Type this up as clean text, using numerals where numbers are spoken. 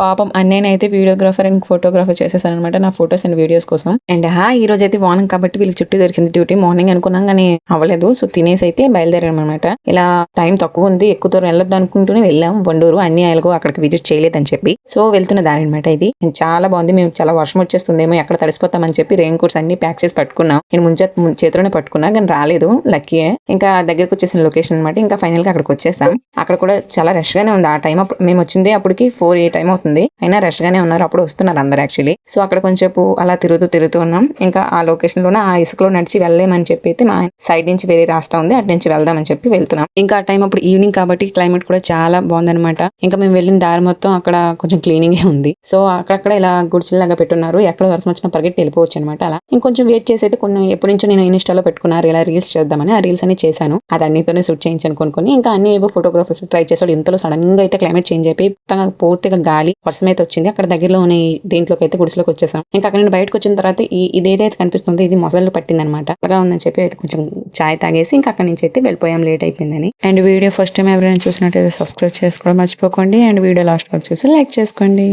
పాపం అన్నయ్యనైతే videographer and photographer చేసేసాను అనమాట నా ఫొటోస్ అండ్ వీడియోస్ కోసం. అండ్ ఈ రోజు అయితే వార్నింగ్ కాబట్టి వీళ్ళకి చుట్టూ దొరికింది డ్యూటీ. మార్నింగ్ అనుకున్నాం కానీ అవ్వలేదు. సో తినేసి అయితే బయలుదేరాం అనమాట. ఇలా టైం తక్కువ ఉంది, ఎక్కువ దూరం వెళ్ళొద్దు అనుకుంటూనే వెళ్ళాం. వండూరు అన్ని ఆయలకు అక్కడికి విజిట్ చేయలేదని చెప్పి. సో వెళ్తున్న దారి అనమాట ఇది. చాలా బాగుంది. మేము చాలా వర్షం వచ్చేస్తుందేమో, ఎక్కడ తడిసిపోతామని చెప్పి రెయిన్ కోట్స్ అన్ని ప్యాక్ చేసి పట్టుకున్నాం. నేను చేతిలోనే పట్టుకున్నా కానీ రాలేదు, లక్కీయే. ఇంకా దగ్గరకు వచ్చేసిన లొకేషన్ అనమాట. ఇంకా ఫైనల్ గా అక్కడికి వచ్చేసాం. అక్కడ కూడా చాలా రష్ గానే ఉంది. ఆ టైం మేము వచ్చింది అప్పటికి 4 ఏ టైం అవుతుంది. అయినా రష్ గానే ఉన్నారు. అప్పుడు వస్తున్నారు అందరు యాక్చువల్లీ. సో అక్కడ కొంచెంసేపు అలా తిరుగుతూ ఉన్నాం. ఇంకా ఆ లొకేషన్ లోనే ఆ ఇసుకలో నడిచి వెళ్ళలేమని చెప్పి అయితే మా సైడ్ నుంచి వేరే రాస్తా ఉంది, అటు నుంచి వెళ్దామని చెప్పి వెళ్తున్నాం. ఇంకా ఆ టైం అప్పుడు ఈవినింగ్ కాబట్టి క్లైమేట్ కూడా చాలా బాగుందన్నమాట. ఇంకా మేము వెళ్ళిన దారి మొత్తం అక్కడ కొంచెం క్లీనింగ్ ఉంది. సో అక్కడక్కడ ఇలా గుడిసెలాగా పెట్టున్నారు. ఎక్కడ వర్షం వచ్చినా పరిగెట్టి వెళ్ళిపోవచ్చు అనమాట. అలా ఇంకొంచెం వెయిట్ చేసి అయితే కొన్ని ఎప్పటి నుంచో నేను ఇన్స్టాలో పెట్టుకున్నారు ఇలా రీల్స్ చేద్దామని. ఆ రీల్స్ అని చేశాను. అది అన్నితోనే షూట్ చేయించాను కొన్ని. ఇంకా అన్ని ఏవో ఫోటోగ్రాఫర్స్ ట్రై చేసాడు. ఇంతలో సడన్ గా అయితే క్లైమేట్ చేంజ్ అయిపోయి పూర్తిగా గాలి వర్షం అయితే వచ్చింది. అక్కడ దగ్గరలో ఉన్న దేంట్లోకి అయితే గుడిసెలోకి వచ్చేసాం. ఇంకా అక్కడ నేను బయటకు వచ్చిన తర్వాత ఇదేదైతే కనిపిస్తుందో ఇది మొసళ్ళు పట్టింది అనమాట. అలాగా ఉందని చెప్పి అయితే కొంచెం చాయ్ తాగేసి ఇంకా అక్కడి నుంచి అయితే వెళ్ళిపోయాం, లేట్ అయిపోయిందని. అండ్ వీడియో ఫస్ట్ టైం ఎవరైనా చూసినట్టయితే సబ్స్క్రైబ్ చేసుకోవడం మర్చిపోకండి. అండ్ వీడియో లాస్ట్ వరకు చూసి లైక్ చేసుకోండి.